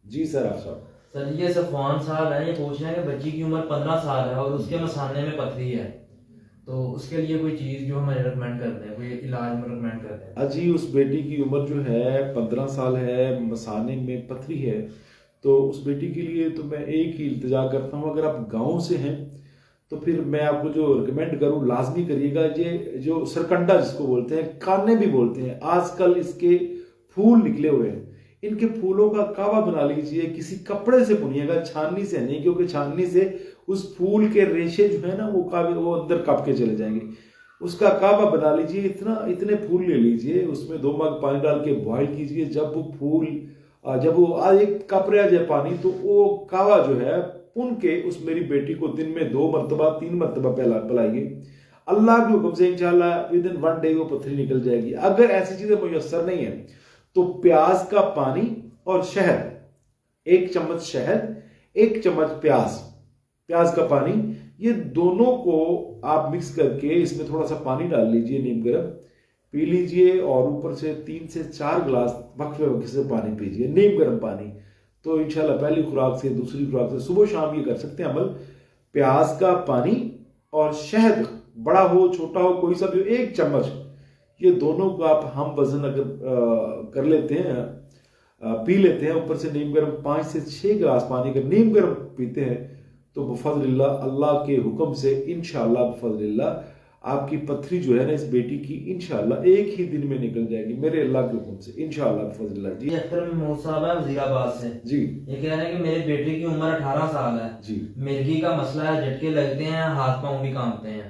جی سر آپ صاحب. سر یہ صفوان صاحب ہیں، یہ پوچھ رہے ہیں کہ بچی کی عمر 15 سال ہے اور اس کے مثانے میں پتھری ہے، تو اس کے لیے کوئی چیز جو ہمیں ریکمینڈ کرتے ہیں، کوئی علاج میں ریکمینڈ کرتے ہیں؟ جی اس بیٹی کی عمر جو ہے 15 سال ہے، مثانے میں پتھری ہے، تو اس بیٹی کے لیے تو میں ایک ہی التجا کرتا ہوں، اگر آپ گاؤں سے ہیں تو پھر میں آپ کو جو ریکمینڈ کروں لازمی کریے گا، یہ جو سرکنڈا جس کو بولتے ہیں، کانے بھی بولتے ہیں، آج کل اس کے پھول نکلے ہوئے ہیں، ان کے پھولوں کا کعبہ بنا لیجئے، کسی کپڑے سے بنیے گا، چھاننی سے نہیں، کیونکہ چھاننی سے اس پھول کے ریشے جو ہے نا وہ اندر کپ کے چلے جائیں گے. اس کا کعبہ بنا لیجئے، اتنے پھول لے لیجئے، اس میں 2 مگ پانی ڈال کے بوائل کیجئے، جب وہ ایک کپ رہ جائے پانی تو وہ کعبہ جو ہے پن کے اس میری بیٹی کو دن میں 2 مرتبہ 3 مرتبہ پلائیے، اللہ کے حکم سے انشاءاللہ ودن 1 ڈے وہ پتھری نکل جائے گی. اگر ایسی چیزیں میسر نہیں ہیں تو پیاز کا پانی اور شہد، 1 چمچ شہد 1 چمچ پیاز کا پانی، یہ دونوں کو آپ مکس کر کے اس میں تھوڑا سا پانی ڈال لیجئے نیم گرم، پی لیجئے، اور اوپر سے 3 سے 4 گلاس وقفے سے پانی پیجئے، نیم گرم پانی. تو انشاءاللہ پہلی خوراک سے دوسری خوراک سے صبح شام یہ کر سکتے ہیں عمل. پیاز کا پانی اور شہد، بڑا ہو چھوٹا ہو کوئی سا بھی 1 چمچ، یہ دونوں کو آپ ہم وزن اگر کر لیتے ہیں، پی لیتے ہیں، اوپر سے نیم گرم 5 سے 6 گلاس پانی اگر نیم گرم پیتے ہیں تو بفضل اللہ، اللہ کے حکم سے انشاءاللہ بفضل اللہ آپ کی پتھری جو ہے نا اس بیٹی کی انشاءاللہ ایک ہی دن میں نکل جائے گی میرے اللہ کے حکم سے انشاءاللہ بفضل اللہ. جی اختر محمود صاحب ہے وزیر آباد سے، جی یہ کہہ رہے ہیں کہ میرے بیٹے کی عمر 18 سال ہے، جی مرگی کا مسئلہ ہے، جھٹکے لگتے ہیں، ہاتھ پاؤں بھی کانپتے ہیں.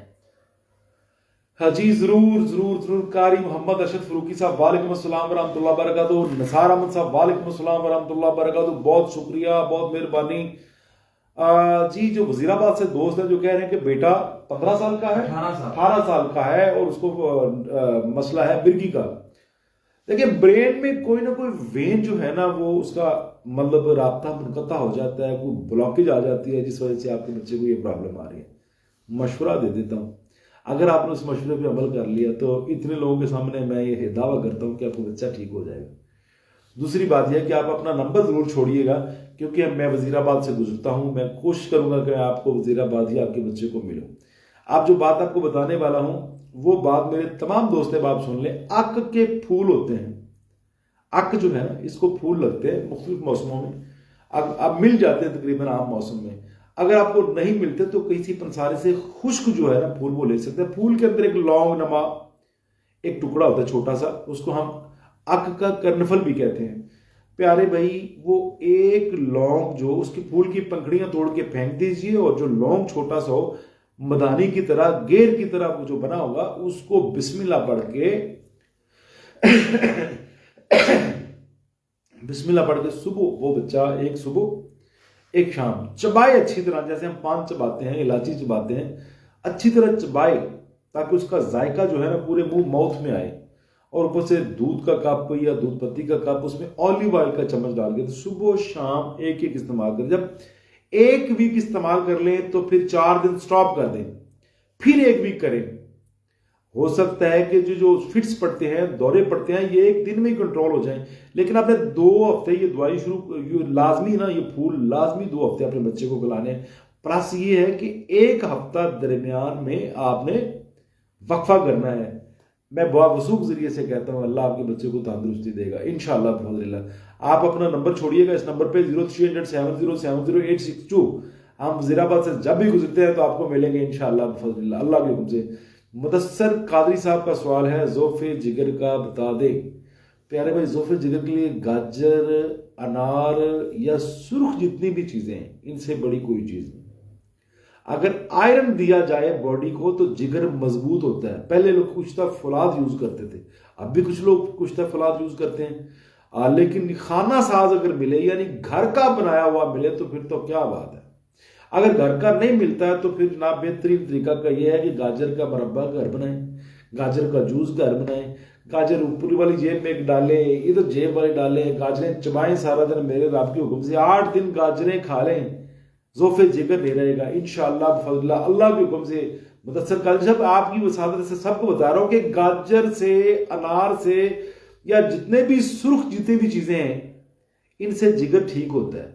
ہاں جی ضرور قاری محمد ارشد فروقی صاحب وعلیکم السلام ورحمۃ اللہ وبرکاتہ. نثار احمد صاحب وعلیکم السلام ورحمۃ اللہ وبرکاتہ، بہت شکریہ، بہت مہربانی. جی جو وزیر آباد سے دوست ہیں جو کہہ رہے ہیں کہ بیٹا 15 سال کا ہے، 18 سال کا ہے اور اس کو مسئلہ ہے مرگی کا. دیکھیں برین میں کوئی نہ کوئی وین جو ہے نا وہ اس کا مطلب رابطہ منقطع ہو جاتا ہے، کوئی بلاکیج آ جاتی ہے جس وجہ سے آپ کے بچے کو یہ پرابلم آ رہی ہے. مشورہ دے دیتا ہوں، اگر آپ نے اس مشورے پہ عمل کر لیا تو اتنے لوگوں کے سامنے میں یہ دعویٰ کرتا ہوں کہ آپ کا بچہ ٹھیک ہو جائے گا. دوسری بات یہ ہے کہ آپ اپنا نمبر ضرور چھوڑیے گا، کیونکہ میں وزیر آباد سے گزرتا ہوں، میں کوشش کروں گا کہ آپ کو وزیر آباد ہی آپ کے بچے کو ملوں. آپ جو بات آپ کو بتانے والا ہوں وہ بات میرے تمام دوست آپ سن لیں. اک کے پھول ہوتے ہیں، اک جو ہے نا اس کو پھول لگتے ہیں مختلف موسموں میں، اب مل جاتے ہیں تقریباً عام موسم میں. اگر آپ کو نہیں ملتے تو کسی پنسارے سے خشک جو ہے نا پھول وہ لے سکتے ہیں. پھول کے اندر ایک لونگ نما ایک ٹکڑا ہوتا ہے چھوٹا سا، اس کو ہم اک کا کرنفل بھی کہتے ہیں. پیارے بھائی وہ ایک لونگ جو اس کے پھول کی پنکھڑیاں توڑ کے پھینک دیجئے، اور جو لونگ چھوٹا سا ہو مدانی کی طرح گیر کی طرح وہ جو بنا ہوگا اس کو بسم اللہ پڑھ کے بسم اللہ پڑھ کے صبح وہ بچہ ایک صبح ایک شام چبائے اچھی طرح، جیسے ہم پان چباتے ہیں، الائچی چباتے ہیں، اچھی طرح چبائے تاکہ اس کا ذائقہ جو ہے نا پورے منہ ماؤتھ میں آئے. اور اوپر سے دودھ کا کپ یا دودھ پتی کا کپ، اس میں اولیو آئل کا چمچ ڈال کے تو صبح و شام ایک استعمال کریں. جب 1 ویک استعمال کر لیں تو پھر 4 دن سٹاپ کر دیں، پھر 1 ویک کریں. ہو سکتا ہے کہ جو فٹس پڑتے ہیں، دورے پڑتے ہیں، یہ 1 دن میں ہی کنٹرول ہو جائیں، لیکن آپ نے 2 ہفتے یہ دوائی لازمی نا، یہ پھول لازمی 2 ہفتے اپنے بچے کو کھلانے. پلس یہ ہے کہ 1 ہفتہ درمیان میں آپ نے وقفہ کرنا ہے. میں وثوق ذریعے سے کہتا ہوں اللہ آپ کے بچے کو تندرستی دے گا انشاءاللہ بفضل اللہ. آپ اپنا نمبر چھوڑیے گا اس نمبر پہ 0300707082. ہم وزیر آباد سے جب بھی گزرتے ہیں تو آپ کو ملیں گے انشاءاللہ بفضل اللہ، اللہ کے حکم سے. مدثر قادری صاحب کا سوال ہے ذوف جگر کا بتا دے. پیارے بھائی ذوف جگر کے لیے گاجر، انار یا سرخ جتنی بھی چیزیں ہیں ان سے بڑی کوئی چیز نہیں. اگر آئرن دیا جائے باڈی کو تو جگر مضبوط ہوتا ہے. پہلے لوگ کشتہ فولاد یوز کرتے تھے، اب بھی کچھ لوگ کشتہ فولاد یوز کرتے ہیں، لیکن خانہ ساز اگر ملے یعنی گھر کا بنایا ہوا ملے تو پھر تو کیا بات ہے. اگر گھر کا نہیں ملتا ہے تو پھر جناب بہترین طریقہ کا یہ ہے کہ گاجر کا مربع گھر بنائیں، گاجر کا جوس گھر بنائیں، گاجر اوپری والی جیب میں ڈالیں، ادھر جیب والی ڈالیں، گاجریں چبائیں سارا دن میرے رب کے حکم سے. 8 دن گاجریں کھا لیں، ذوف جگر نہیں رہے گا انشاءاللہ بفضل اللہ، اللہ کے حکم سے. مدثر قادری صاحب آپ کی وسادت سے سب کو بتا رہا ہوں کہ گاجر سے، انار سے یا جتنے بھی سرخ جتنے بھی چیزیں ہیں ان سے جگر ٹھیک ہوتا ہے.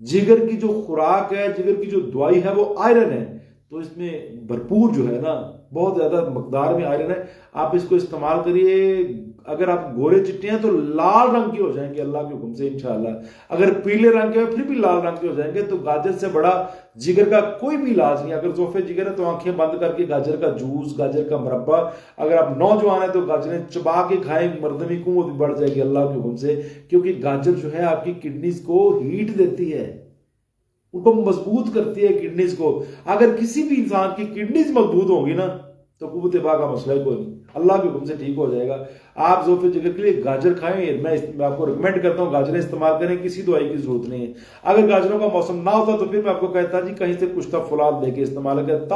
جگر کی جو خوراک ہے، جگر کی جو دوائی ہے وہ آئرن ہے. تو اس میں بھرپور جو ہے نا، بہت زیادہ مقدار میں آئرن ہے. آپ اس کو استعمال کریے. اگر آپ گورے چٹے ہیں تو لال رنگ کے ہو جائیں گے اللہ کے حکم سے انشاءاللہ. اگر پیلے رنگ کے پھر بھی لال رنگ کے ہو جائیں گے. تو گاجر سے بڑا جگر کا کوئی بھی علاج نہیں. اگر ذوف جگر ہے تو آنکھیں بند کر کے گاجر کا جوس، گاجر کا مربع. اگر آپ نوجوان ہیں تو گاجریں چبا کے کھائیں، مردمی قوت بھی بڑھ جائے گی اللہ کے حکم سے. کیونکہ گاجر جو ہے آپ کی کڈنیز کو ہیٹ دیتی ہے، ان کو مضبوط کرتی ہے کڈنیز کو. اگر کسی بھی انسان کی کڈنیز مضبوط ہوں گی نا تو قوت با کا مسئلہ کوئی نہیں، اللہ کے حکم سے ٹھیک ہو جائے گا. آپ ذوف جگر کے لیے گاجر کھائیں. میں آپ کو ریکمینڈ کرتا ہوں گاجریں استعمال کریں، کسی دوائی کی ضرورت نہیں ہے. اگر گاجروں کا موسم نہ ہوتا تو پھر میں آپ کو کہتا جی کہیں سے کچھ فولاد لے کے استعمال کریں.